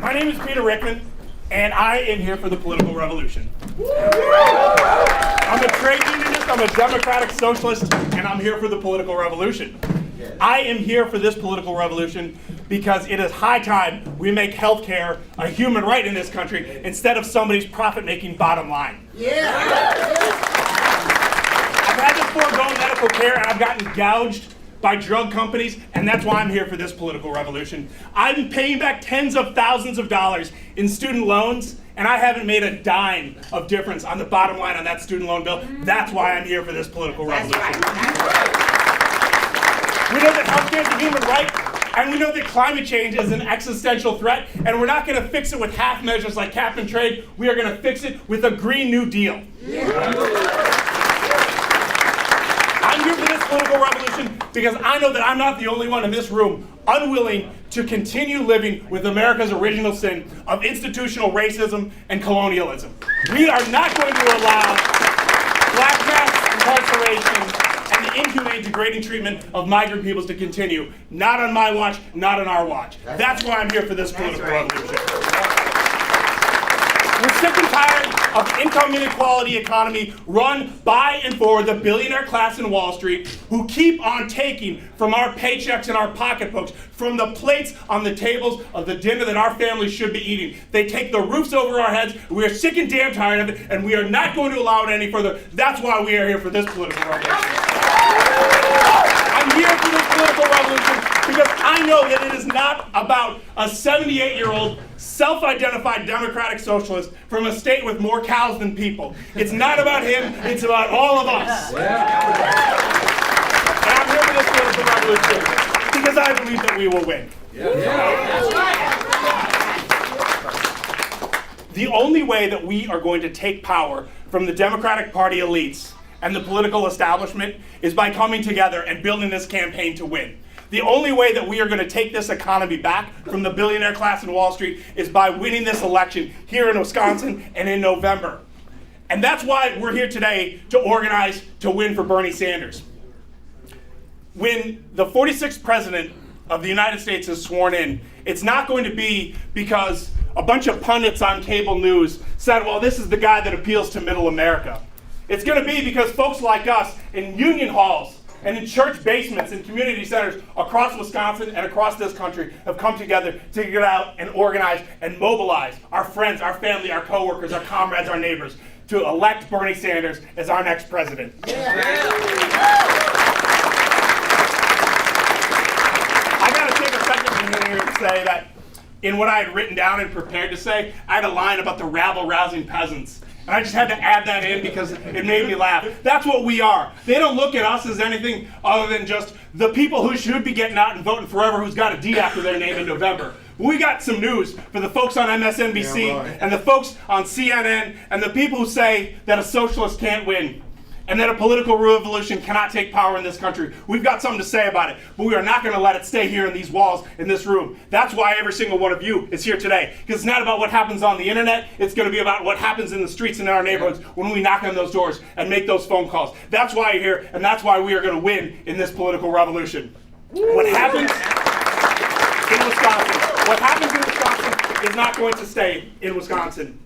My name is Peter Rickman, and I am here for the political revolution. I'm a trade unionist, I'm a democratic socialist, and I'm here for the political revolution. I am here for this political revolution because it is high time we make healthcare a human right in this country instead of somebody's profit-making bottom line. I've had to forego medical care, and I've gotten gouged by drug companies, and that's why I'm here for this political revolution. I'm paying back tens of thousands of dollars in student loans, and I haven't made a dime of difference on the bottom line on that student loan bill. That's why I'm here for this political revolution. We know that healthcare is a human right, and we know that climate change is an existential threat, and we're not going to fix it with half measures like cap and trade. We are going to fix it with a Green New Deal. I'm here for this political revolution because I know that I'm not the only one in this room unwilling to continue living with America's original sin of institutional racism and colonialism. We are not going to allow black mass incarceration and the inhumane, degrading treatment of migrant peoples to continue. Not on my watch, not on our watch. That's why I'm here for this political revolution. We're sick and tired of the income inequality economy run by and for the billionaire class in Wall Street who keep on taking from our paychecks and our pocketbooks, from the plates on the tables of the dinner that our families should be eating. They take the roofs over our heads. We are sick and damn tired of it, and we are not going to allow it any further. That's why we are here for this political revolution. I'm here for this political revolution because I know that it is not about a 78-year-old self-identified democratic socialist from a state with more cows than people. It's not about him, it's about all of us. And I'm here for this political revolution because I believe that we will win. The only way that we are going to take power from the Democratic Party elites and the political establishment is by coming together and building this campaign to win. The only way that we are going to take this economy back from the billionaire class in Wall Street is by winning this election here in Wisconsin and in November. And that's why we're here today to organize to win for Bernie Sanders. When the 46th president of the United States is sworn in, it's not going to be because a bunch of pundits on cable news said, well, this is the guy that appeals to middle America. It's going to be because folks like us in union halls and in church basements and community centers across Wisconsin and across this country have come together to get out and organize and mobilize our friends, our family, our coworkers, our comrades, our neighbors to elect Bernie Sanders as our next president. I gotta take a second here to say that in what I had written down and prepared to say, I had a line about the rabble-rousing peasants. And I just had to add that in because it made me laugh. That's what we are. They don't look at us as anything other than just the people who should be getting out and voting forever who's got a D after their name in November. We got some news for the folks on MSNBC and the folks on CNN and the people who say that a socialist can't win and that a political revolution cannot take power in this country. We've got something to say about it, but we are not going to let it stay here in these walls, in this room. That's why every single one of you is here today, because it's not about what happens on the internet, it's going to be about what happens in the streets and in our neighborhoods when we knock on those doors and make those phone calls. That's why you're here, and that's why we are going to win in this political revolution. What happens in Wisconsin is not going to stay in Wisconsin.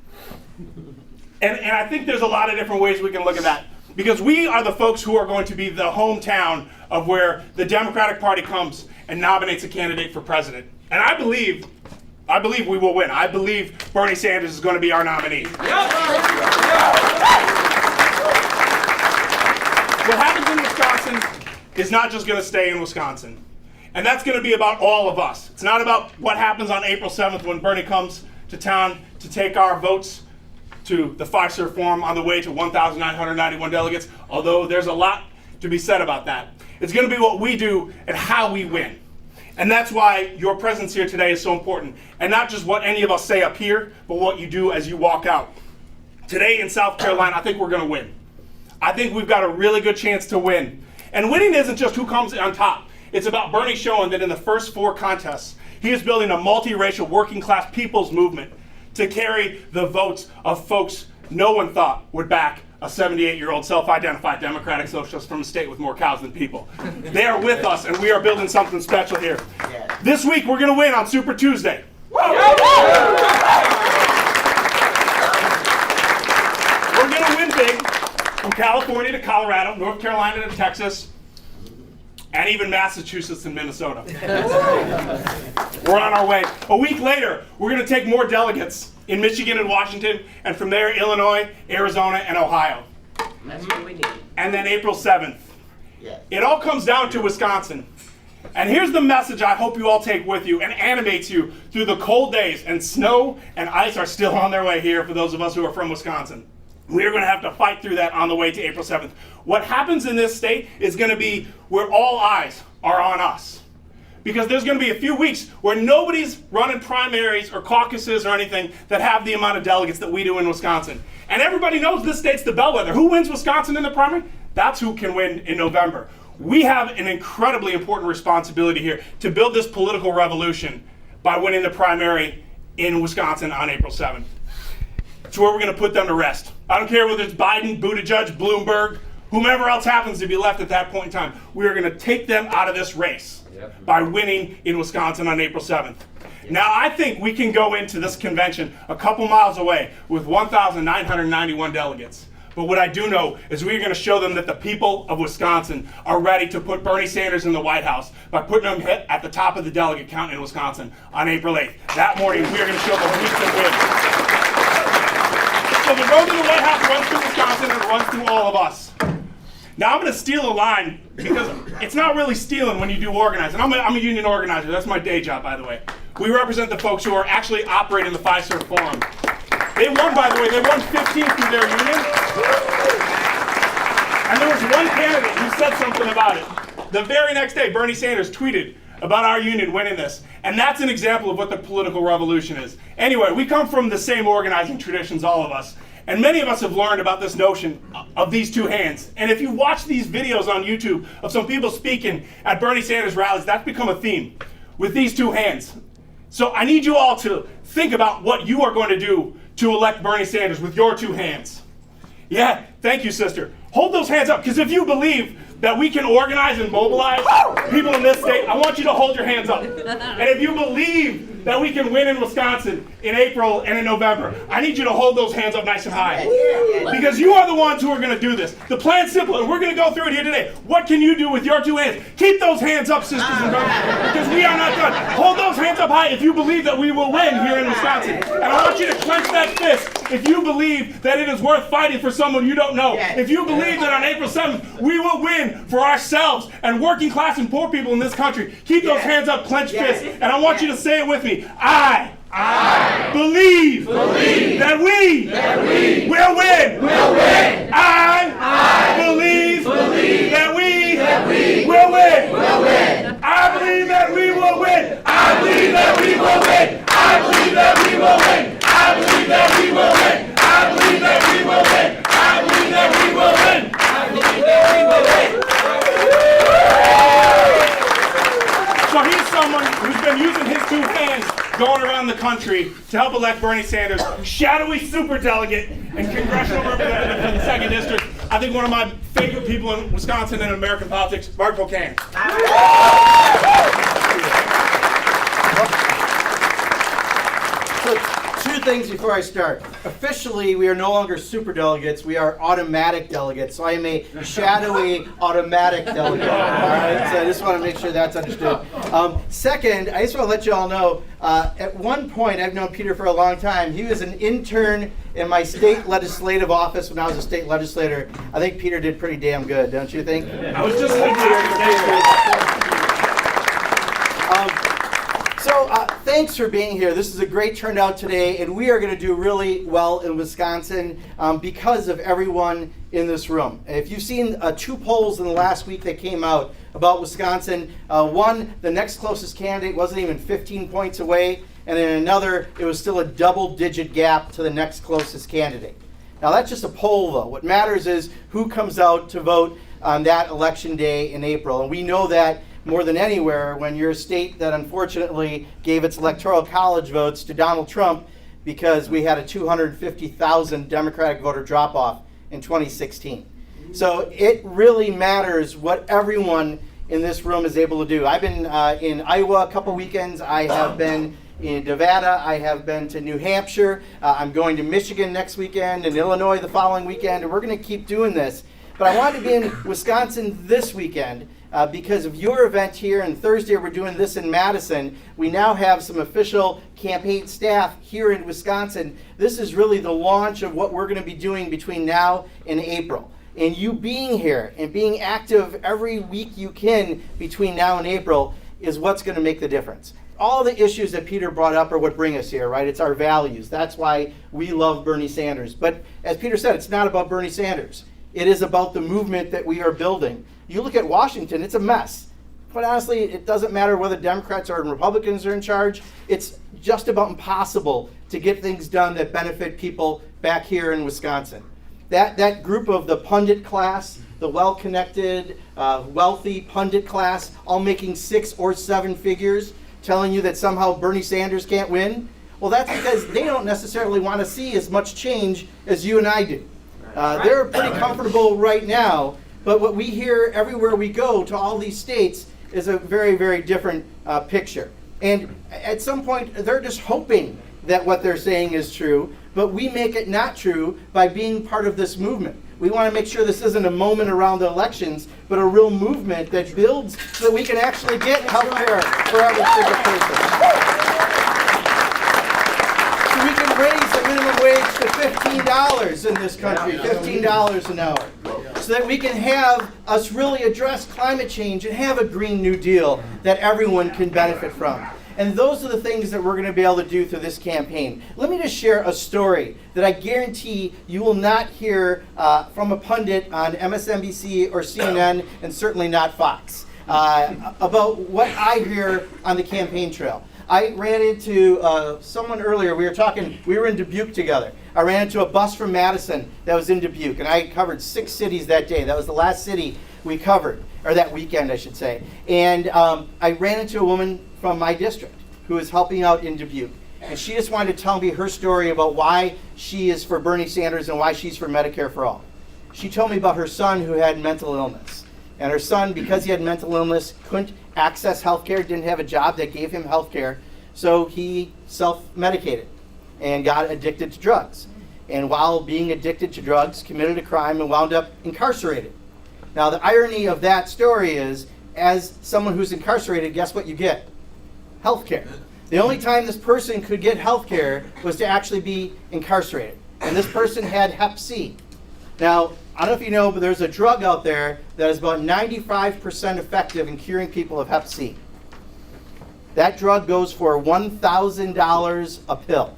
And I think there's a lot of different ways we can look at that. Because we are the folks who are going to be the hometown of where the Democratic Party comes and nominates a candidate for president. And I believe we will win. I believe Bernie Sanders is going to be our nominee. What happens in Wisconsin is not just going to stay in Wisconsin. And that's going to be about all of us. It's not about what happens on April 7th when Bernie comes to town to take our votes to the Fiserv Forum on the way to 1,991 delegates, although there's a lot to be said about that. It's going to be what we do and how we win. And that's why your presence here today is so important. And not just what any of us say up here, but what you do as you walk out. Today in South Carolina, I think we're going to win. I think we've got a really good chance to win. And winning isn't just who comes on top. It's about Bernie showing that in the first 4 contests, he is building a multiracial working class people's movement to carry the votes of folks no one thought would back a 78-year-old self-identified democratic socialist from a state with more cows than people. They are with us, and we are building something special here. This week, we're going to win on Super Tuesday. We're going to win big from California to Colorado, North Carolina to Texas, and even Massachusetts and Minnesota. We're on our way. A week later, we're going to take more delegates in Michigan and Washington, and from there, Illinois, Arizona, and Ohio. That's what we need. And then April 7th. Yes. It all comes down to Wisconsin. And here's the message I hope you all take with you and animates you through the cold days. And snow and ice are still on their way here for those of us who are from Wisconsin. We're going to have to fight through that on the way to April 7th. What happens in this state is going to be where all eyes are on us. Because there's going to be a few weeks where nobody's running primaries or caucuses or anything that have the amount of delegates that we do in Wisconsin. And everybody knows this state's the bellwether. Who wins Wisconsin in the primary? That's who can win in November. We have an incredibly important responsibility here to build this political revolution by winning the primary in Wisconsin on April 7th. It's where we're going to put them to rest. I don't care whether it's Biden, Buttigieg, Bloomberg, whomever else happens to be left at that point in time. We are going to take them out of this race by winning in Wisconsin on April 7th. Now, I think we can go into this convention a couple miles away with 1,991 delegates. But what I do know is we're going to show them that the people of Wisconsin are ready to put Bernie Sanders in the White House by putting him at the top of the delegate count in Wisconsin on April 8th. That morning, we are going to show them we can win. So the road to the White House runs through Wisconsin and it runs through all of us. Now I'm going to steal a line because it's not really stealing when you do organizing. I'm a union organizer. That's my day job, by the way. We represent the folks who are actually operating the Fiserv Forum. They won, by the way. They won 15 through their union. And there was one candidate who said something about it. The very next day, Bernie Sanders tweeted about our union winning this. And that's an example of what the political revolution is. Anyway, we come from the same organizing traditions, all of us. And many of us have learned about this notion of these two hands. And if you watch these videos on YouTube of some people speaking at Bernie Sanders rallies, that's become a theme with these two hands. So I need you all to think about what you are going to do to elect Bernie Sanders with your two hands. Yeah, thank you, sister. Hold those hands up, because if you believe that we can organize and mobilize people in this state, I want you to hold your hands up. And if you believe that we can win in Wisconsin in April and in November, I need you to hold those hands up nice and high. Because you are the ones who are going to do this. The plan's simple, and we're going to go through it here today. What can you do with your two hands? Keep those hands up, sisters and brothers, because we are not done. Hold those hands up high if you believe that we will win here in Wisconsin. And I want you to clench that fist if you believe that it is worth fighting for someone you don't know. If you believe that on April 7th, we will win for ourselves and working class and poor people in this country. Keep those hands up, clenched fists, and I want you to say it with me. I believe that we will win. I believe that we will win. I believe that we will win. I believe that we will win. I believe that we will win. I believe that we will win. I believe that we will win. I believe that we will win. I believe that we will win. So he's someone who's been using his two hands going around the country to help elect Bernie Sanders, shadowy superdelegate and congressional representative from the 2nd District. I think one of my favorite people in Wisconsin and American politics, Mark Pocan. So, two things before I start. Officially, we are no longer superdelegates. We are automatic delegates. So I am a shadowy automatic delegate. All right. So I just want to make sure that's understood. Second, I just want to let you all know. At one point, I've known Peter for a long time. He was an intern in my state legislative office when I was a state legislator. I think Peter did pretty damn good, don't you think? I was just thinking. So thanks for being here. This is a great turnout today, and we are going to do really well in Wisconsin because of everyone in this room. If you've seen 2 polls in the last week that came out about Wisconsin, one, the next closest candidate wasn't even 15 points away, and in another, it was still a double-digit gap to the next closest candidate. Now that's just a poll, though. What matters is who comes out to vote on that election day in April, and we know that more than anywhere when you're a state that unfortunately gave its electoral college votes to Donald Trump because we had a 250,000 Democratic voter drop-off in 2016. So it really matters what everyone in this room is able to do. I've been in Iowa a couple weekends. I have been in Nevada. I have been to New Hampshire. I'm going to Michigan next weekend and Illinois the following weekend, and we're going to keep doing this. But I wanted to be in Wisconsin this weekend because of your event here, and Thursday we're doing this in Madison. We now have some official campaign staff here in Wisconsin. This is really the launch of what we're going to be doing between now and April. And you being here and being active every week you can between now and April is what's going to make the difference. All the issues that Peter brought up are what bring us here, right? It's our values. That's why we love Bernie Sanders. But as Peter said, it's not about Bernie Sanders. It is about the movement that we are building. You look at Washington, it's a mess. But honestly, it doesn't matter whether Democrats or Republicans are in charge. It's just about impossible to get things done that benefit people back here in Wisconsin. That group of the pundit class, the well-connected, wealthy pundit class, all making 6 or 7 figures, telling you that somehow Bernie Sanders can't win, well, that's because they don't necessarily want to see as much change as you and I do. They're pretty comfortable right now, but what we hear everywhere we go to all these states is a very, very different picture. And at some point, they're just hoping that what they're saying is true, but we make it not true by being part of this movement. We want to make sure this isn't a moment around the elections, but a real movement that builds so that we can actually get health care for every single person. So we can raise the minimum wage to $15 in this country, $15 an hour. So that we can have us really address climate change and have a Green New Deal that everyone can benefit from. And those are the things that we're going to be able to do through this campaign. Let me just share a story that I guarantee you will not hear from a pundit on MSNBC or CNN, and certainly not Fox, about what I hear on the campaign trail. I ran into someone earlier. We were in Dubuque together. I ran into a bus from Madison that was in Dubuque, and I covered 6 cities that day. That was the last city we covered, or that weekend, I should say. And I ran into a woman from my district who was helping out in Dubuque. And she just wanted to tell me her story about why she is for Bernie Sanders and why she's for Medicare for All. She told me about her son who had mental illness. And her son, because he had mental illness, couldn't access health care, didn't have a job that gave him health care, so he self-medicated and got addicted to drugs. And while being addicted to drugs, committed a crime and wound up incarcerated. Now, the irony of that story is, as someone who's incarcerated, guess what you get? Health care. The only time this person could get health care was to actually be incarcerated. And this person had Hep C. Now, I don't know if you know, but there's a drug out there that is about 95% effective in curing people of Hep C. That drug goes for $1,000 a pill.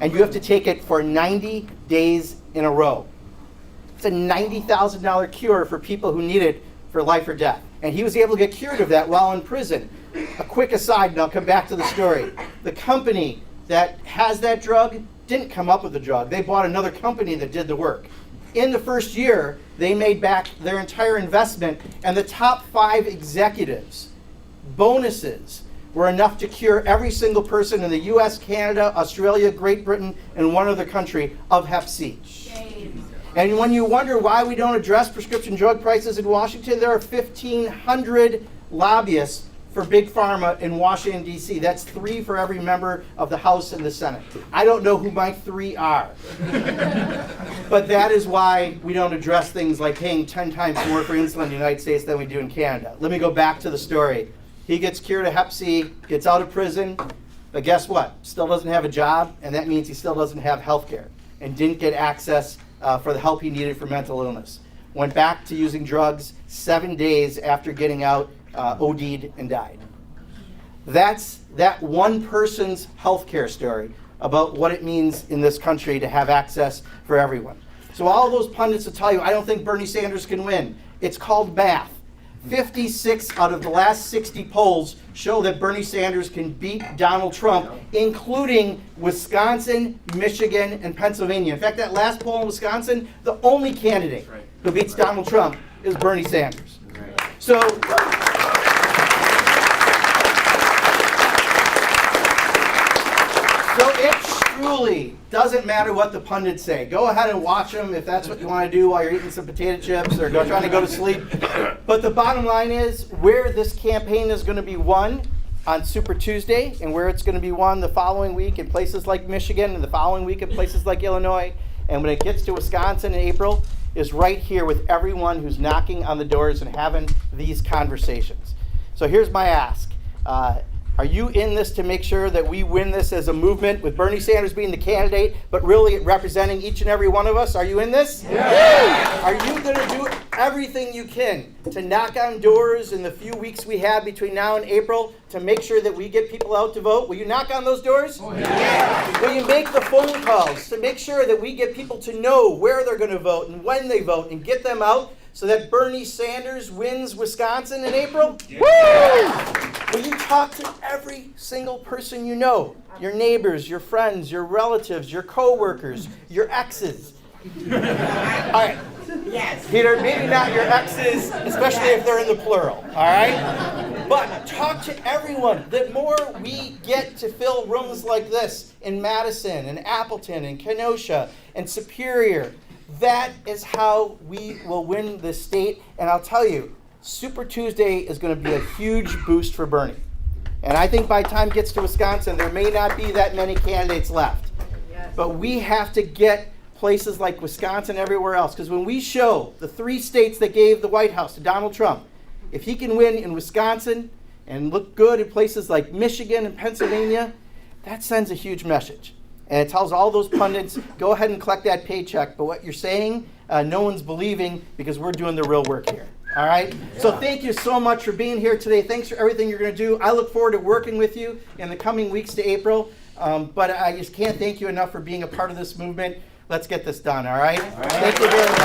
And you have to take it for 90 days in a row. It's a $90,000 cure for people who need it for life or death. And he was able to get cured of that while in prison. A quick aside, and I'll come back to the story. The company that has that drug didn't come up with the drug. They bought another company that did the work. In the first year, they made back their entire investment, and the top 5 executives' bonuses were enough to cure every single person in the US, Canada, Australia, Great Britain, and one other country of Hep C. And when you wonder why we don't address prescription drug prices in Washington, there are 1,500 lobbyists for Big Pharma in Washington, D.C. That's 3 for every member of the House and the Senate. I don't know who my 3 are. But that is why we don't address things like paying 10 times more for insulin in the United States than we do in Canada. Let me go back to the story. He gets cured of Hep C, gets out of prison, but guess what? Still doesn't have a job, and that means he still doesn't have health care and didn't get access for the help he needed for mental illness. Went back to using drugs 7 days after getting out, OD'd and died. That's that one person's healthcare story about what it means in this country to have access for everyone. So all those pundits will tell you, I don't think Bernie Sanders can win. It's called math. 56 out of the last 60 polls show that Bernie Sanders can beat Donald Trump, including Wisconsin, Michigan, and Pennsylvania. In fact, that last poll in Wisconsin, the only candidate who beats Donald Trump is Bernie Sanders. So it truly doesn't matter what the pundits say. Go ahead and watch them if that's what you want to do while you're eating some potato chips or trying to go to sleep. But the bottom line is, where this campaign is going to be won on Super Tuesday, and where it's going to be won the following week in places like Michigan, and the following week in places like Illinois, and when it gets to Wisconsin in April, is right here with everyone who's knocking on the doors and having these conversations. So here's my ask. Are you in this to make sure that we win this as a movement with Bernie Sanders being the candidate, but really representing each and every one of us? Are you in this? Yeah. Are you going to do everything you can to knock on doors in the few weeks we have between now and April to make sure that we get people out to vote? Will you knock on those doors? Oh, yeah. Will you make the phone calls to make sure that we get people to know where they're going to vote and when they vote and get them out so that Bernie Sanders wins Wisconsin in April? Yeah. Woo! Will you talk to every single person you know? Your neighbors, your friends, your relatives, your co-workers, your exes. All right. Yes. Peter, maybe not your exes, especially if they're in the plural, all right? But talk to everyone. The more we get to fill rooms like this in Madison and Appleton and Kenosha and Superior, that is how we will win this state. And I'll tell you, Super Tuesday is going to be a huge boost for Bernie. And I think by the time it gets to Wisconsin, there may not be that many candidates left. Yes. But we have to get places like Wisconsin and everywhere else. Because when we show the 3 states that gave the White House to Donald Trump, if he can win in Wisconsin and look good in places like Michigan and Pennsylvania, that sends a huge message. And it tells all those pundits, go ahead and collect that paycheck. But what you're saying, no one's believing because we're doing the real work here. All right? Yeah. So thank you so much for being here today. Thanks for everything you're going to do. I look forward to working with you in the coming weeks to April. But I just can't thank you enough for being a part of this movement. Let's get this done, all right? All right. Thank you very much.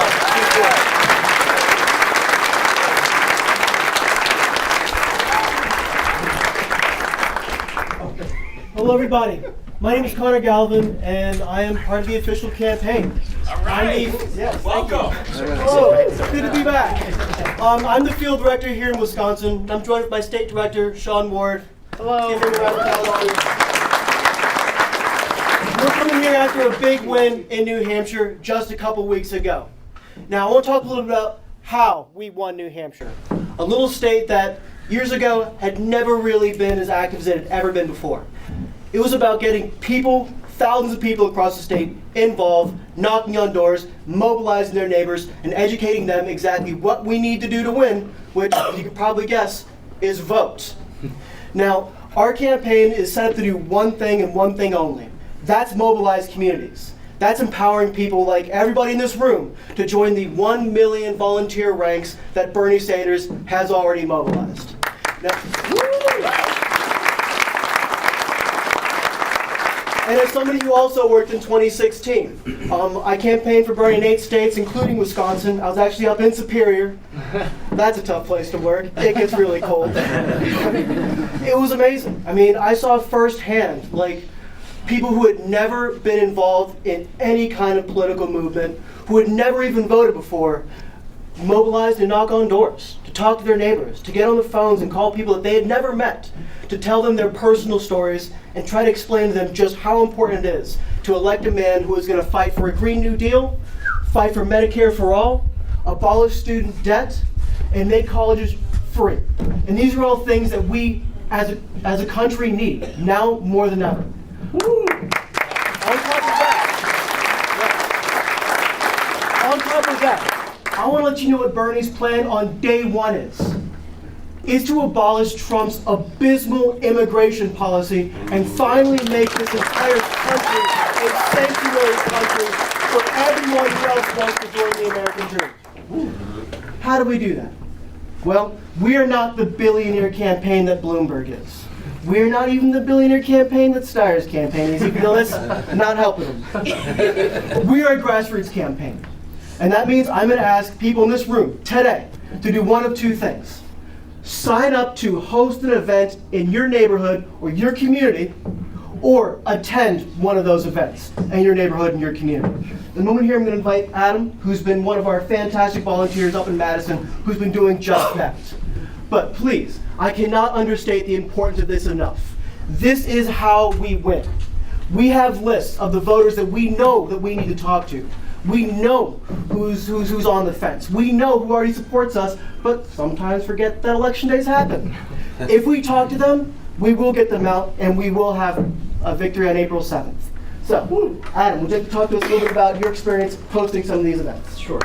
Hello, everybody. My name is Connor Galvin, and I am part of the official campaign. All right. Yes, welcome. Hello. Good to be back. I'm the field director here in Wisconsin. I'm joined with my state director, Sean Ward. Hello. We're coming here after a big win in New Hampshire just a couple weeks ago. Now, I want to talk a little bit about how we won New Hampshire, a little state that years ago had never really been as active as it had ever been before. It was about getting people, thousands of people across the state involved, knocking on doors, mobilizing their neighbors, and educating them exactly what we need to do to win, which, as you can probably guess, is vote. Now, our campaign is set up to do one thing and one thing only. That's mobilize communities. That's empowering people like everybody in this room to join the 1 million volunteer ranks that Bernie Sanders has already mobilized. Now, and as somebody who also worked in 2016, I campaigned for Bernie in 8 states, including Wisconsin. I was actually up in Superior. That's a tough place to work. It gets really cold. It was amazing. I mean, I saw firsthand, like, people who had never been involved in any kind of political movement, who had never even voted before, mobilized and knock on doors, to talk to their neighbors, to get on the phones and call people that they had never met, to tell them their personal stories and try to explain to them just how important it is to elect a man who is going to fight for a Green New Deal, fight for Medicare for all, abolish student debt, and make colleges free. And these are all things that we as a country need, now more than ever. On top of that, I want to let you know what Bernie's plan on day one is to abolish Trump's abysmal immigration policy and finally make this entire country a sanctuary country for everyone who else wants to join the American dream. How do we do that? Well, we are not the billionaire campaign that Bloomberg is. We're not even the billionaire campaign that Steyer's campaign is, even though that's not helping them. We are a grassroots campaign. And that means I'm going to ask people in this room today to do one of two things. Sign up to host an event in your neighborhood or your community, or attend one of those events in your neighborhood and your community. The moment here, I'm going to invite Adam, who's been one of our fantastic volunteers up in Madison, who's been doing just that. But please, I cannot understate the importance of this enough. This is how we win. We have lists of the voters that we know that we need to talk to. We know who's on the fence. We know who already supports us, but sometimes forget that election days happen. If we talk to them, we will get them out, and we will have a victory on April 7th. So, Adam, would you like to talk to us a little bit about your experience hosting some of these events? Sure.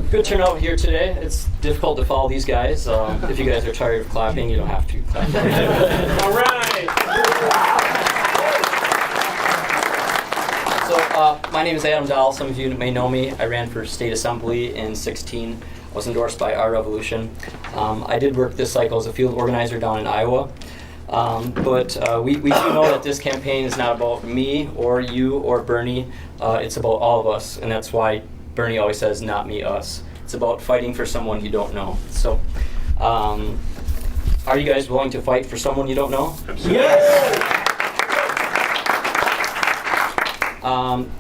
Good turnout here today. It's difficult to follow these guys. If you guys are tired of clapping, you don't have to clap. All right. So my name is Adam Dahl. Some of you may know me. I ran for state assembly in 2016. I was endorsed by Our Revolution. I did work this cycle as a field organizer down in Iowa. But we do know that this campaign is not about me or you or Bernie. It's about all of us, and that's why Bernie always says, not me, us. It's about fighting for someone you don't know. So, are you guys willing to fight for someone you don't know? Yes.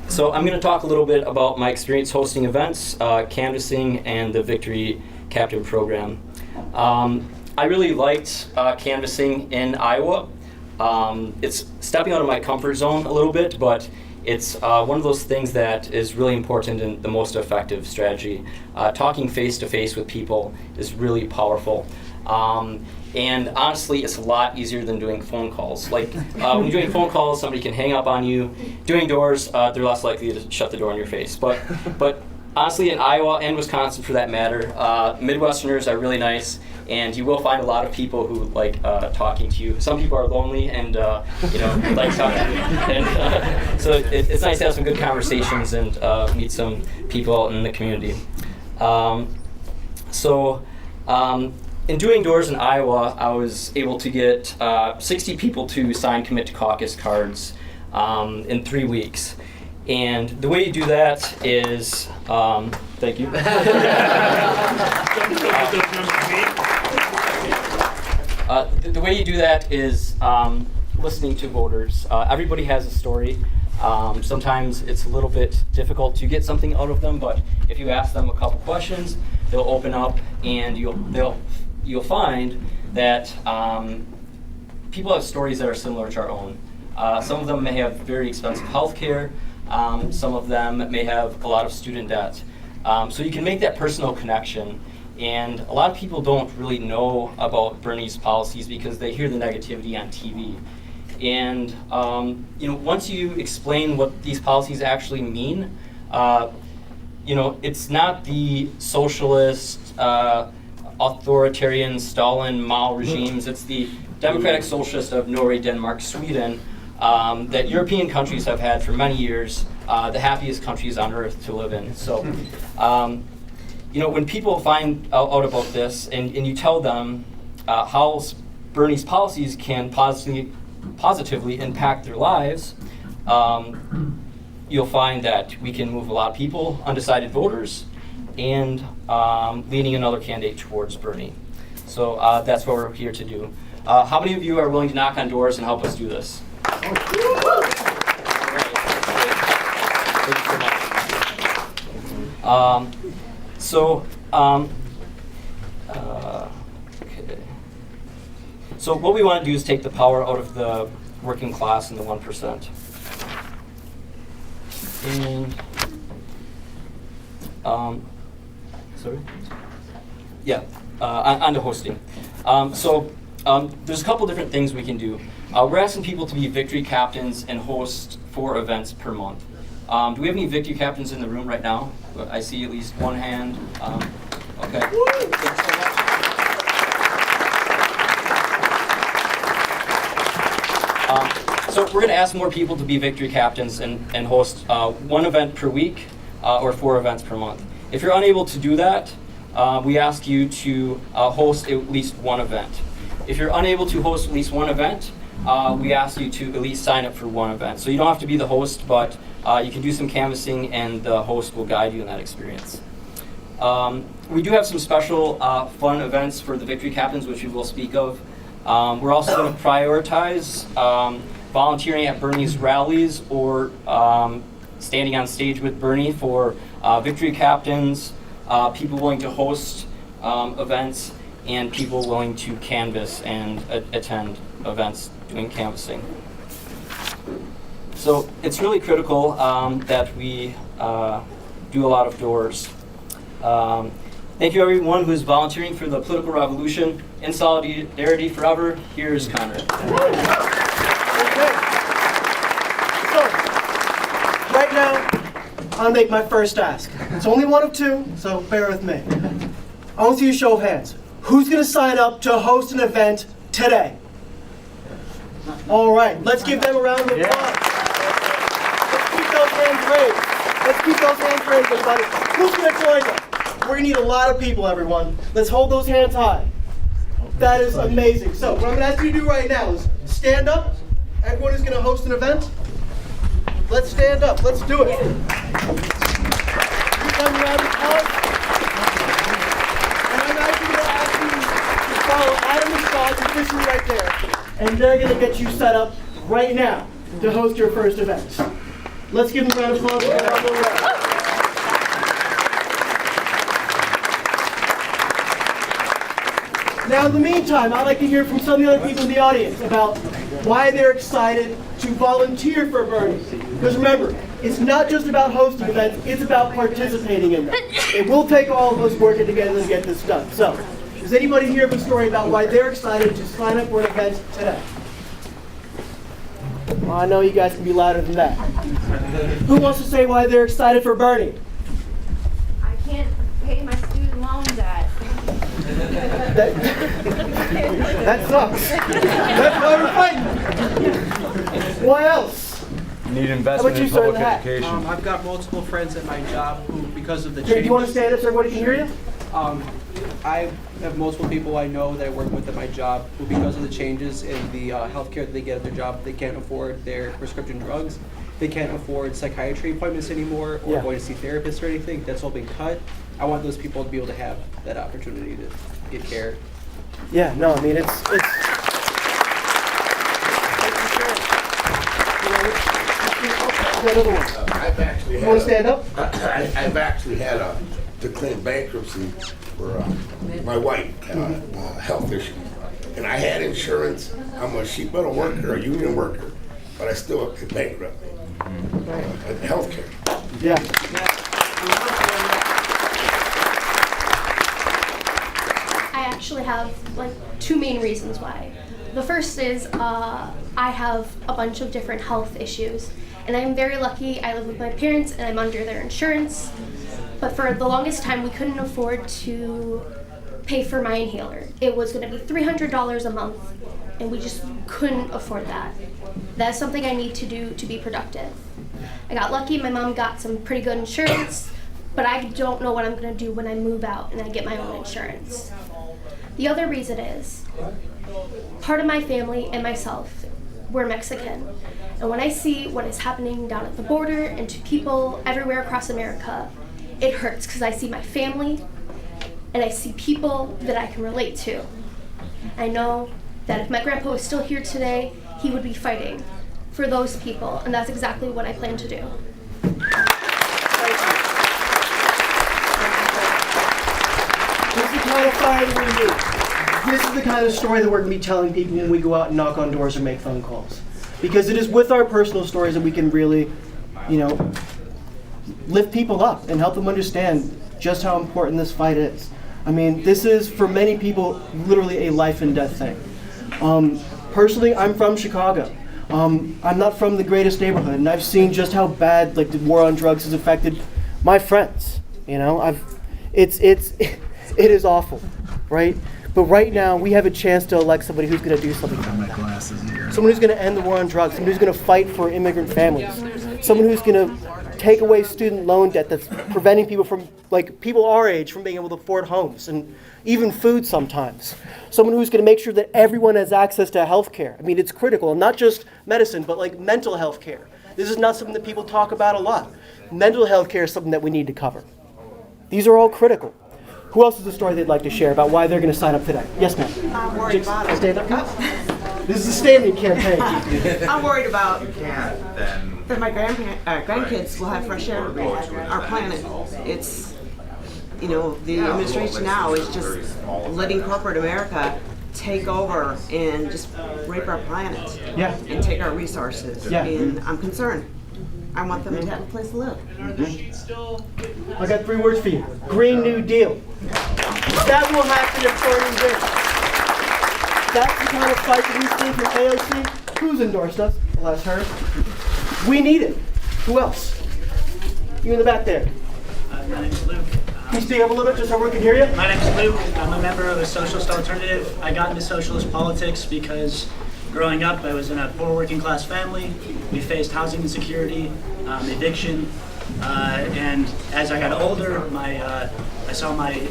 So I'm going to talk a little bit about my experience hosting events, canvassing, and the Victory Captain program. I really liked canvassing in Iowa. It's stepping out of my comfort zone a little bit, but it's one of those things that is really important and the most effective strategy. Talking face-to-face with people is really powerful. And honestly, it's a lot easier than doing phone calls. Like, when you're doing phone calls, somebody can hang up on you. Doing doors, they're less likely to shut the door in your face. But honestly, in Iowa and Wisconsin, for that matter, Midwesterners are really nice, and you will find a lot of people who like talking to you. Some people are lonely and like talking to you. And so it's nice to have some good conversations and meet some people in the community. In doing doors in Iowa, I was able to get 60 people to sign commit to caucus cards in 3 weeks. And the way you do that is, thank you. The way you do that is listening to voters. Everybody has a story. Sometimes it's a little bit difficult to get something out of them, but if you ask them a couple questions, they'll open up, and you'll find that people have stories that are similar to our own. Some of them may have very expensive health care. Some of them may have a lot of student debt. So you can make that personal connection. And a lot of people don't really know about Bernie's policies because they hear the negativity on TV. And once you explain what these policies actually mean, it's not the socialist, authoritarian Stalin, Mao regimes. It's the democratic socialist of Norway, Denmark, Sweden that European countries have had for many years, the happiest countries on earth to live in. So, when people find out about this and you tell them how Bernie's policies can positively impact their lives, you'll find that we can move a lot of people, undecided voters, and leaning another candidate towards Bernie. So that's what we're here to do. How many of you are willing to knock on doors and help us do this? Great. Thank you so much. Okay. So what we want to do is take the power out of the working class and the 1%. And sorry? Yeah, on to hosting. There's a couple different things we can do. We're asking people to be victory captains and host 4 events per month. Do we have any victory captains in the room right now? I see at least one hand. Okay. Thank you so much. So we're going to ask more people to be victory captains and host 1 event per week or 4 events per month. If you're unable to do that, we ask you to host at least 1 event. If you're unable to host at least 1 event, we ask you to at least sign up for 1 event. So you don't have to be the host, but you can do some canvassing and the host will guide you in that experience. We do have some special fun events for the victory captains, which we will speak of. We're also going to prioritize volunteering at Bernie's rallies or standing on stage with Bernie for victory captains, people willing to host events, and people willing to canvass and attend events doing canvassing. So it's really critical that we do a lot of doors. Thank you everyone who's volunteering for the political revolution. In solidarity forever, here's Connor. Okay. So, right now, I'll make my first ask. It's only one of two, so bear with me. I want to see a show of hands. Who's going to sign up to host an event today? All right, let's give them a round of applause. Let's keep those hands raised. Let's keep those hands raised, everybody. Who's going to join us? We're going to need a lot of people, everyone. Let's hold those hands high. That is amazing. So, what I'm going to ask you to do right now is stand up. Everyone who's going to host an event, let's stand up. Let's do it. Give them a round of applause. And I'm actually going to ask you to follow Adam and Scott's officially right there. And they're going to get you set up right now to host your first event. Let's give them a round of applause. Now, in the meantime, I'd like to hear from some of the other people in the audience about why they're excited to volunteer for Bernie. Because remember, it's not just about hosting events, it's about participating in them. It will take all of us working together to get this done. So, does anybody here have a story about why they're excited to sign up for an event today? Well, I know you guys can be louder than that. Who wants to say why they're excited for Bernie? I can't pay my student loan debt. That sucks. That's why we're fighting. What else? Need investment in public education. I've got multiple friends at my job who, because of the Here, do you want to changes, stand up so everybody can hear you? I have multiple people I know that I work with at my job who, because of the changes in the healthcare that they get at their job, they can't afford their prescription drugs. They can't afford psychiatry appointments anymore or going to see therapists or anything. That's all been cut. I want those people to be able to have that opportunity to get care. Yeah, no, I mean, it's another one. I've actually You want to stand up? I've actually had to claim bankruptcy for my wife had a health issue, and I had insurance. I'm a sheet metal worker, a union worker, but I still get bankrupt. Healthcare. Yeah. I actually have like two main reasons why. The first is I have a bunch of different health issues, and I'm very lucky. I live with my parents and I'm under their insurance, but for the longest time we couldn't afford to pay for my inhaler. It was going to be $300 a month, and we just couldn't afford that. That's something I need to do to be productive. I got lucky, my mom got some pretty good insurance, but I don't know what I'm going to do when I move out and I get my own insurance. The other reason is, part of my family and myself, we're Mexican. And when I see what is happening down at the border and to people everywhere across America, it hurts because I see my family and I see people that I can relate to. I know that if my grandpa was still here today, he would be fighting for those people, and that's exactly what I plan to do. This is the kind of fight we need. This is the kind of story that we're going to be telling people when we go out and knock on doors or make phone calls. Because it is with our personal stories that we can really, lift people up and help them understand just how important this fight is. I mean, this is, for many people, literally a life and death thing. Personally, I'm from Chicago. I'm not from the greatest neighborhood, and I've seen just how bad the war on drugs has affected my friends. It is awful, right? But right now, we have a chance to elect somebody who's going to do something about that. Someone who's going to end the war on drugs, someone who's going to fight for immigrant families, someone who's going to take away student loan debt that's preventing people from, people our age, from being able to afford homes and even food sometimes. Someone who's going to make sure that everyone has access to health care. I mean, it's critical, not just medicine, but mental health care. This is not something that people talk about a lot. Mental health care is something that we need to cover. These are all critical. Who else has a story they'd like to share about why they're going to sign up today? Yes, ma'am. I'm worried about it. Stand up, please. This is a standing campaign. I'm worried about that my grandkids will have fresh air to breathe. Our planet. It's, the administration now is just letting corporate America take over and just rape our planet. Yeah. And take our resources. Yeah. And I'm concerned. I want them to have a place to live. I got 3 words for you. Green New Deal. That will happen if Bernie wins. That's the kind of fight that we see from AOC. Who's endorsed us? Bless her. We need it. Who else? You in the back there. My name's Luke. Can you speak up a little bit just so everyone can hear you? My name's Luke. I'm a member of the Socialist Alternative. I got into socialist politics because growing up I was in a poor working class family. We faced housing insecurity, eviction, and as I got older, I saw my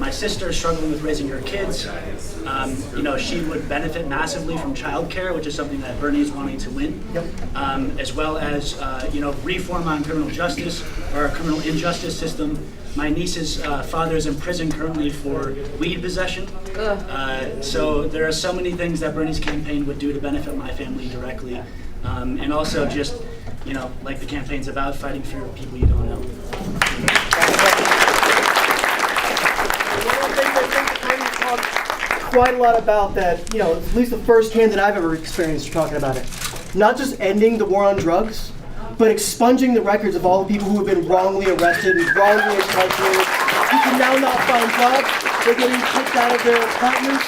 sister struggling with raising her kids. She would benefit massively from childcare, which is something that Bernie is wanting to win, as well as reform on criminal justice or criminal injustice system. My niece's father is in prison currently for weed possession. So there are so many things that Bernie's campaign would do to benefit my family directly, and also just like the campaign's about, fighting for people you don't know. Quite a lot about that, at least the first hand that I've ever experienced talking about it. Not just ending the war on drugs, but expunging the records of all the people who have been wrongly arrested and wrongly incarcerated, who can now not find jobs, they're getting kicked out of their apartments.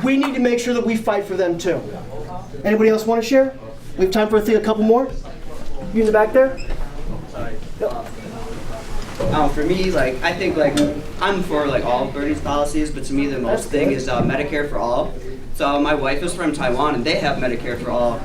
We need to make sure that we fight for them too. Anybody else want to share? We have time for a couple more. You in the back there? For me, I think I'm for all of Bernie's policies, but to me the most thing is Medicare for all. So my wife is from Taiwan, and they have Medicare for all.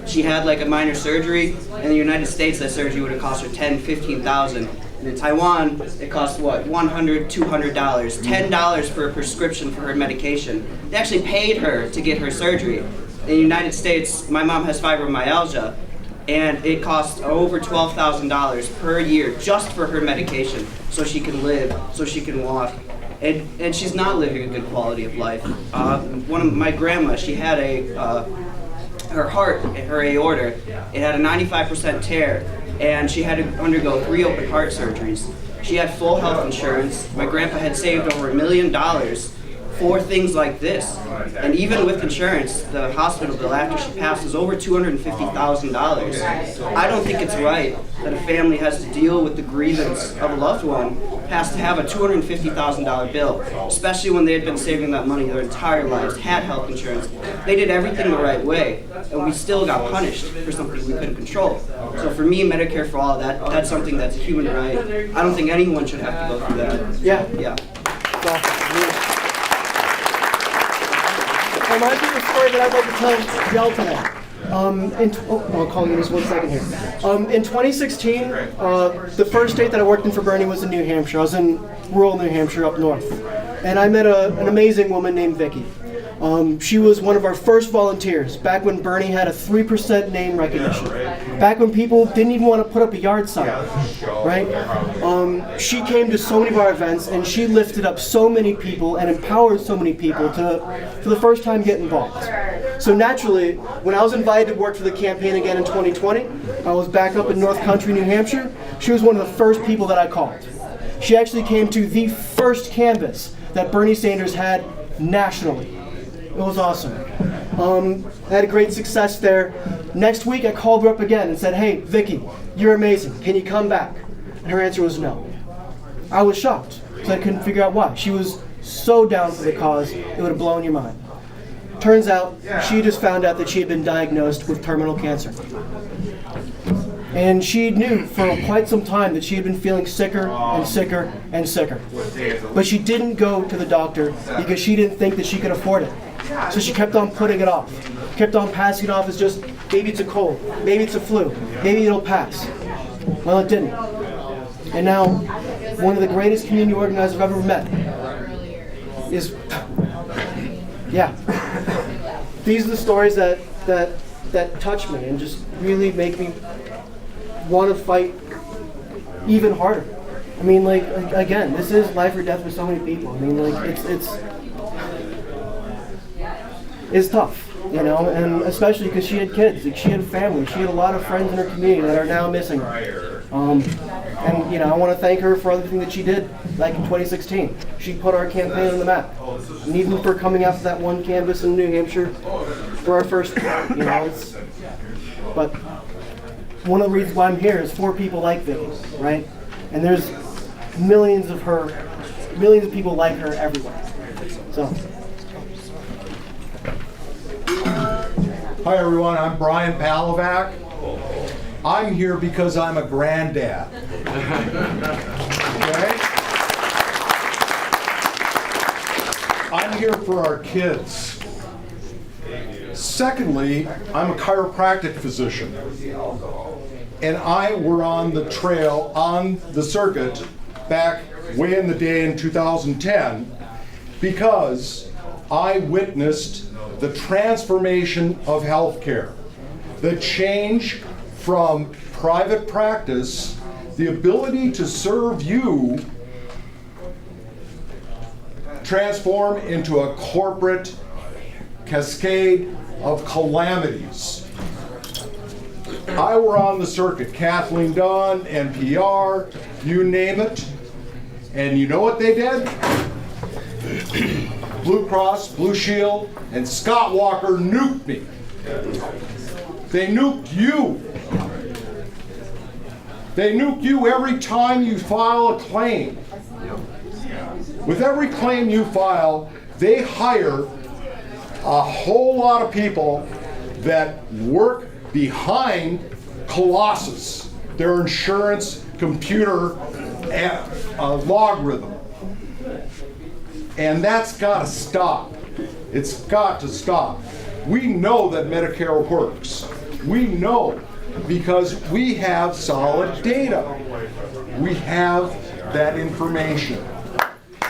She had a minor surgery. In the United States, that surgery would have cost her $10,000, $15,000. And in Taiwan, it costs $100, $200, $10 for a prescription for her medication. They actually paid her to get her surgery. In the United States, my mom has fibromyalgia, and it costs over $12,000 per year just for her medication, so she can live, so she can walk. And she's not living a good quality of life. My grandma, she had her heart, her aorta, it had a 95% tear, and she had to undergo 3 open heart surgeries. She had full health insurance. My grandpa had saved over $1 million for things like this. And even with insurance, the hospital bill after she passed was over $250,000. I don't think it's right that a family has to deal with the grievance of a loved one, has to have a $250,000 bill, especially when they had been saving that money their entire lives, had health insurance. They did everything the right way, and we still got punished for something we couldn't control. So for me, Medicare for all, that's something that's a human right. I don't think anyone should have to go through that. Yeah. Reminds me of a story that I'd like to tell y'all today. I'll call you just 1 second here. In 2016, the first state that I worked in for Bernie was in New Hampshire. I was in rural New Hampshire up north. And I met an amazing woman named Vicky. She was one of our first volunteers back when Bernie had a 3% name recognition. Back when people didn't even want to put up a yard sign, right? She came to so many of our events, and she lifted up so many people and empowered so many people to, for the first time, get involved. So naturally, when I was invited to work for the campaign again in 2020, I was back up in North Country, New Hampshire. She was one of the first people that I called. She actually came to the first canvass that Bernie Sanders had nationally. It was awesome. I had a great success there. Next week, I called her up again and said, "Hey, Vicky, you're amazing. Can you come back?" And her answer was no. I was shocked because I couldn't figure out why. She was so down for the cause, it would have blown your mind. Turns out, she just found out that she had been diagnosed with terminal cancer. And she knew for quite some time that she had been feeling sicker and sicker and sicker. But she didn't go to the doctor because she didn't think that she could afford it. So she kept on putting it off, kept on passing it off as just, maybe it's a cold, maybe it's a flu, maybe it'll pass. Well, it didn't. And now, one of the greatest community organizers I've ever met is, these are the stories that touch me and just really make me want to fight even harder. I mean, again, this is life or death for so many people. I mean, it's tough, and especially because she had kids, she had a family, she had a lot of friends in her community that are now missing her. And I want to thank her for everything that she did, in 2016. She put our campaign on the map, and even for coming out to that one canvass in New Hampshire for our first, but one of the reasons why I'm here is for people like Vicky, right? And there's millions of people like her everywhere. So. Hi everyone, I'm Brian Palovac. I'm here because I'm a granddad. Okay? I'm here for our kids. Secondly, I'm a chiropractic physician. And I were on the trail, on the circuit, back way in the day in 2010, because I witnessed the transformation of healthcare, the change from private practice, the ability to serve you, transform into a corporate cascade of calamities. I were on the circuit, Kathleen Dunn, NPR, you name it, and you know what they did? Blue Cross, Blue Shield, and Scott Walker nuked me. They nuked you. They nuke you every time you file a claim. With every claim you file, they hire a whole lot of people that work behind Colossus, their insurance computer logarithm. And that's got to stop. It's got to stop. We know that Medicare works. We know because we have solid data. We have that information.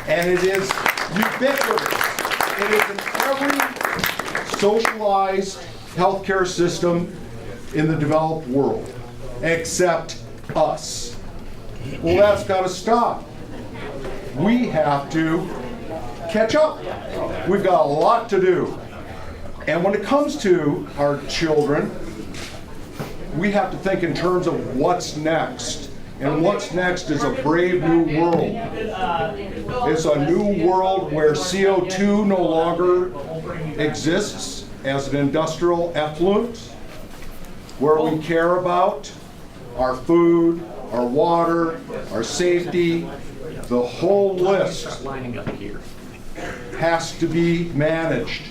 And it is ubiquitous. It is in every socialized healthcare system in the developed world, except us. Well, that's got to stop. We have to catch up. We've got a lot to do. And when it comes to our children, we have to think in terms of what's next. And what's next is a brave new world. It's a new world where CO2 no longer exists as an industrial effluent, where we care about our food, our water, our safety. The whole list has to be managed.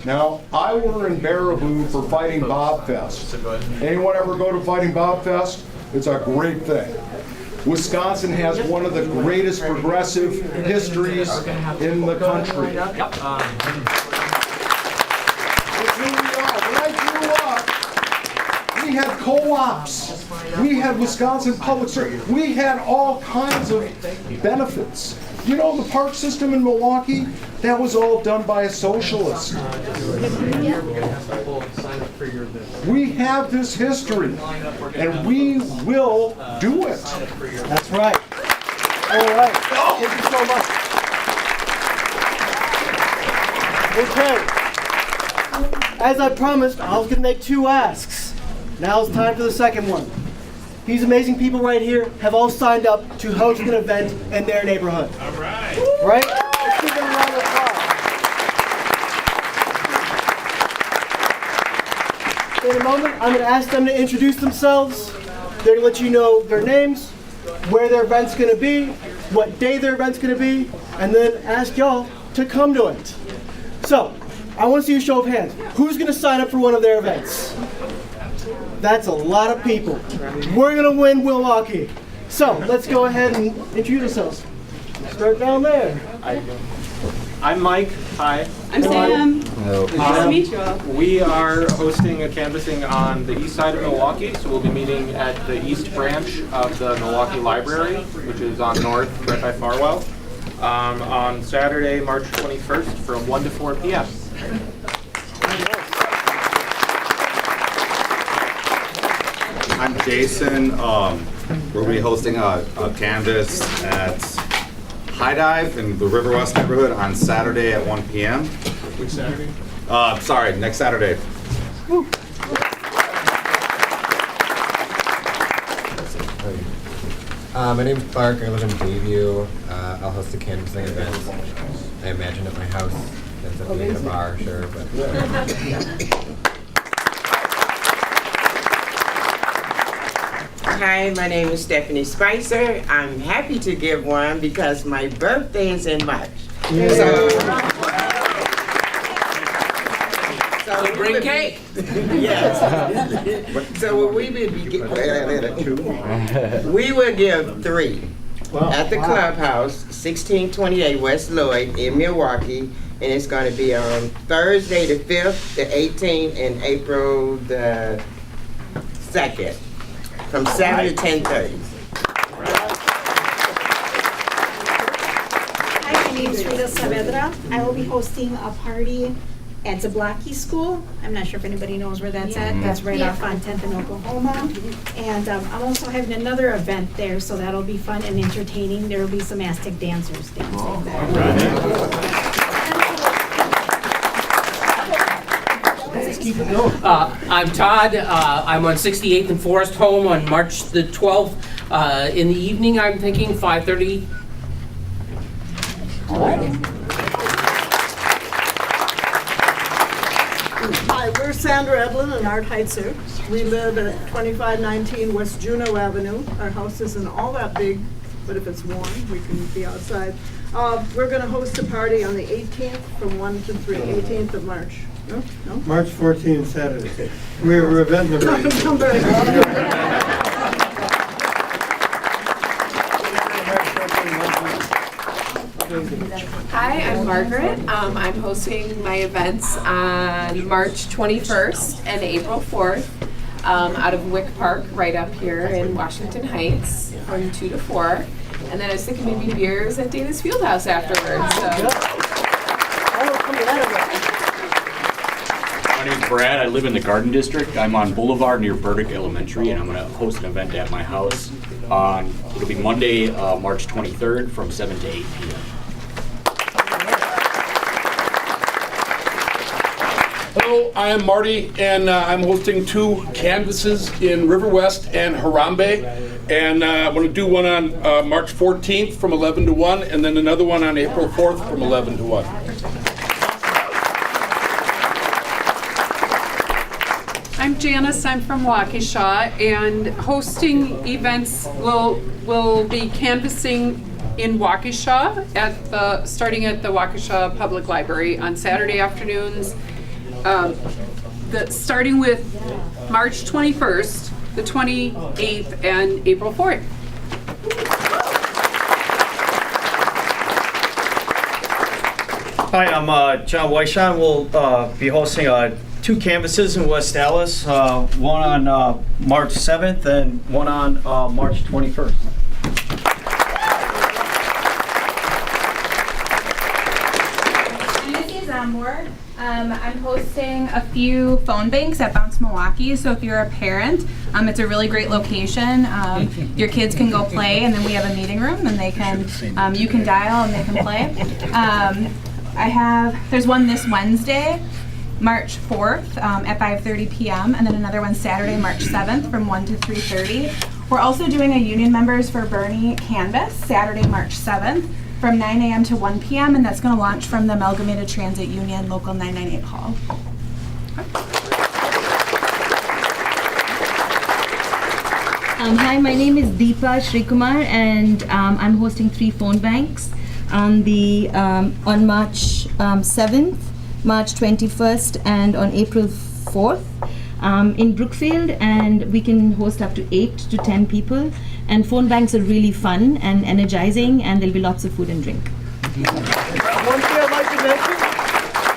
Now, I were in Baraboo for Fighting Bob Fest. Anyone ever go to Fighting Bob Fest? It's a great thing. Wisconsin has one of the greatest progressive histories in the country. When I grew up, we had co-ops. We had Wisconsin Public Service. We had all kinds of benefits. You know, the park system in Milwaukee, that was all done by a socialist. We have this history, and we will do it. That's right. All right. Thank you so much. Okay. As I promised, I was going to make 2 asks. Now it's time for the second one. These amazing people right here have all signed up to host an event in their neighborhood. All right. Right? Let's give them a round of applause. In a moment, I'm going to ask them to introduce themselves. They're going to let you know their names, where their event's going to be, what day their event's going to be, and then ask y'all to come to it. So, I want to see a show of hands. Who's going to sign up for one of their events? That's a lot of people. We're going to win Milwaukee. So, let's go ahead and introduce ourselves. Start down there. I'm Mike. Hi. I'm Sam. Hello. Nice to meet you all. We are hosting a canvassing on the east side of Milwaukee, so we'll be meeting at the east branch of the Milwaukee Library, which is on North, right by Farwell, on Saturday, March 21st from 1 to 4 p.m. I'm Jason. We'll be hosting a canvas at High Dive in the River West neighborhood on Saturday at 1 p.m. Which Saturday? Sorry, next Saturday. Woo. My name's Clark. I live in Bayview. I'll host a canvassing event. I imagine at my house. Ends up being a bar, sure, but. Hi, my name is Stephanie Spicer. I'm happy to give one because my birthday is in March. So bring cake. Yes. So we will give 3 at the clubhouse, 1628 West Lloyd in Milwaukee, and it's going to be on Thursday the 5th, the 18th, and April the 2nd, from 7 to 10:30. Hi, my name is Rita Saavedra. I will be hosting a party at Zablocki School. I'm not sure if anybody knows where that's at. That's right off on 10th in Oklahoma. And I'm also having another event there, so that'll be fun and entertaining. There will be some Aztec dancers dancing there. I'm Todd. I'm on 68th and Forest Home on March the 12th. In the evening, I'm thinking 5:30. Hi, we're Sandra Edlin and Art Heitzer. We live at 2519 West Juneau Avenue. Our house isn't all that big, but if it's warm, we can be outside. We're going to host a party on the 18th from 1 to 3, 18th of March. No? No? March 14th, Saturday. We're event number 18. Hi, I'm Margaret. I'm hosting my events on March 21st and April 4th out of Wick Park, right up here in Washington Heights, from 2 to 4. And then I was thinking maybe beers at Davis Fieldhouse afterwards. My name's Brad. I live in the Garden District. I'm on Boulevard near Burdick Elementary, and I'm going to host an event at my house on, it'll be Monday, March 23rd from 7 to 8 p.m. Hello, I am Marty, and I'm hosting 2 canvases in River West and Harambe. And I'm going to do one on March 14th from 11 to 1, and then another one on April 4th from 11 to 1. I'm Janice. I'm from Waukesha, and hosting events will be canvassing in Waukesha starting at the Waukesha Public Library on Saturday afternoons. Starting with March 21st, the 28th, and April 4th. Hi, I'm John Weishon. We'll be hosting 2 canvases in West Dallas, one on March 7th and one on March 21st. I'm hosting a few phone banks at Bounce Milwaukee, so if you're a parent, it's a really great location. Your kids can go play, and then we have a meeting room, and they can you can dial and they can play. There's one this Wednesday, March 4th at 5:30 p.m., and then another one Saturday, March 7th from 1 to 3:30. We're also doing a Union Members for Bernie canvas Saturday, March 7th. From 9 a.m. to 1 p.m. and that's going to launch from the Amalgamated Transit Union Local 998 Hall. Hi, my name is Deepa Srikumar, and I'm hosting 3 phone banks on March 7th, March 21st, and on April 4th in Brookfield, and we can host up to 8 to 10 people. And phone banks are really fun and energizing, and there'll be lots of food and drink. One thing I'd like to mention,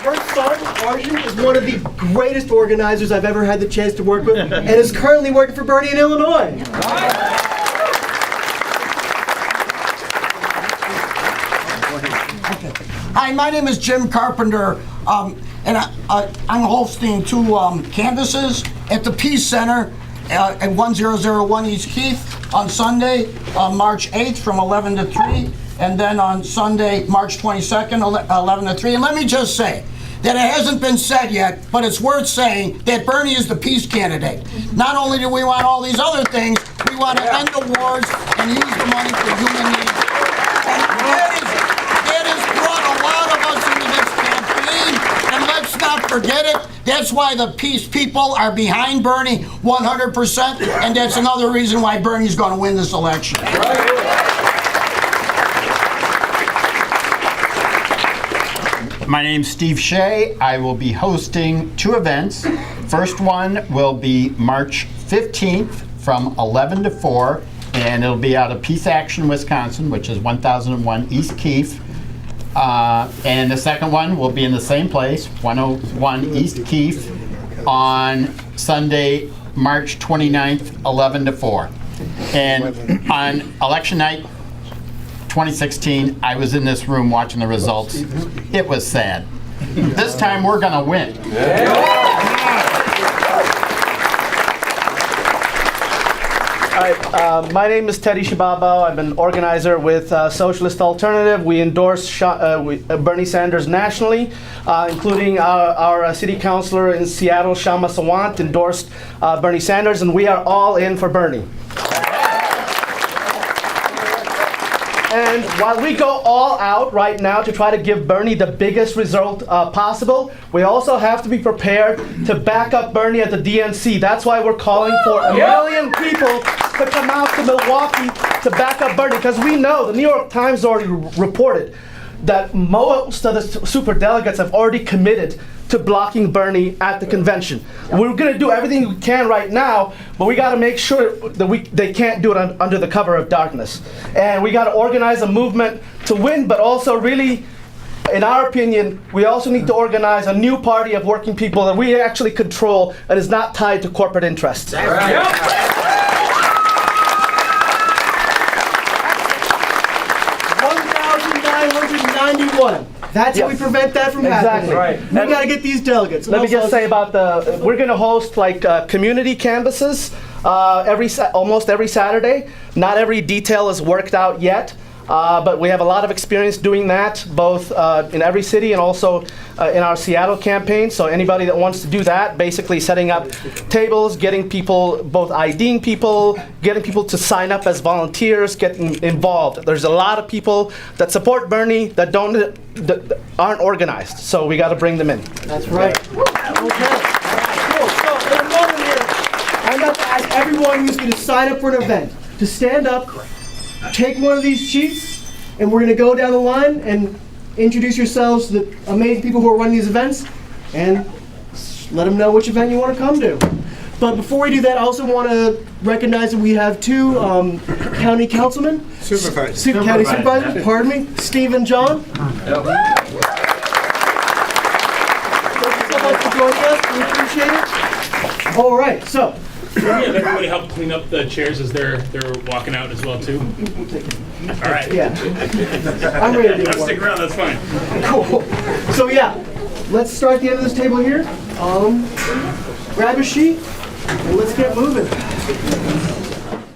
her son, Arjun, is one of the greatest organizers I've ever had the chance to work with, and is currently working for Bernie in Illinois. Hi, my name is Jim Carpenter, and I'm hosting 2 canvases at the Peace Center at 1001 East Keith on Sunday, March 8th from 11 to 3, and then on Sunday, March 22nd, 11 to 3. And let me just say that it hasn't been said yet, but it's worth saying that Bernie is the peace candidate. Not only do we want all these other things, we want to end the wars and use the money for human needs. And that has brought a lot of us into this campaign, and let's not forget it. That's why the Peace people are behind Bernie 100%, and that's another reason why Bernie's going to win this election. My name's Steve Shea. I will be hosting 2 events. First one will be March 15th from 11 to 4, and it'll be out of Peace Action, Wisconsin, which is 1001 East Keefe. And the second one will be in the same place, 101 East Keefe, on Sunday, March 29th, 11 to 4. And on election night 2016, I was in this room watching the results. It was sad. This time we're gonna win. My name is Teddy Shibabo. I'm an organizer with Socialist Alternative. We endorse Bernie Sanders nationally, including our city councilor in Seattle, Shama Sawant, endorsed Bernie Sanders, and we are all in for Bernie. And while we go all out right now to try to give Bernie the biggest result possible, we also have to be prepared to back up Bernie at the DNC. That's why we're calling for 1 million people to come out to Milwaukee to back up Bernie, because we know, the New York Times already reported that most of the superdelegates have already committed to blocking Bernie at the convention. We're going to do everything we can right now, but we got to make sure that they can't do it under the cover of darkness. And we got to organize a movement to win, but also really, in our opinion, we also need to organize a new party of working people that we actually control and is not tied to corporate interests. That's right. 1,991. That's how we prevent that from happening. Right. We got to get these delegates. Let me just say about we're going to host like community canvasses almost every Saturday. Not every detail is worked out yet, but we have a lot of experience doing that, both in every city and also in our Seattle campaign. So anybody that wants to do that, basically setting up tables, getting people, both IDing people, getting people to sign up as volunteers, getting involved. There's a lot of people that support Bernie that aren't organized, so we got to bring them in. That's right. Okay. Cool. So in a moment here, I'm about to ask everyone who's going to sign up for an event to stand up, take one of these sheets, and we're going to go down the line and introduce yourselves to the amazing people who are running these events, and let them know which event you want to come to. But before we do that, I also want to recognize that we have 2 county councilmen, county supervisors, pardon me, Steve and John. Thank you so much for joining us. We appreciate it. All right, so. Can we have everybody help clean up the chairs as they're walking out as well too? All right. Yeah. I'm ready to do it. Stick around. That's fine. Cool. So yeah, let's start at the end of this table here. Grab a sheet and let's get moving.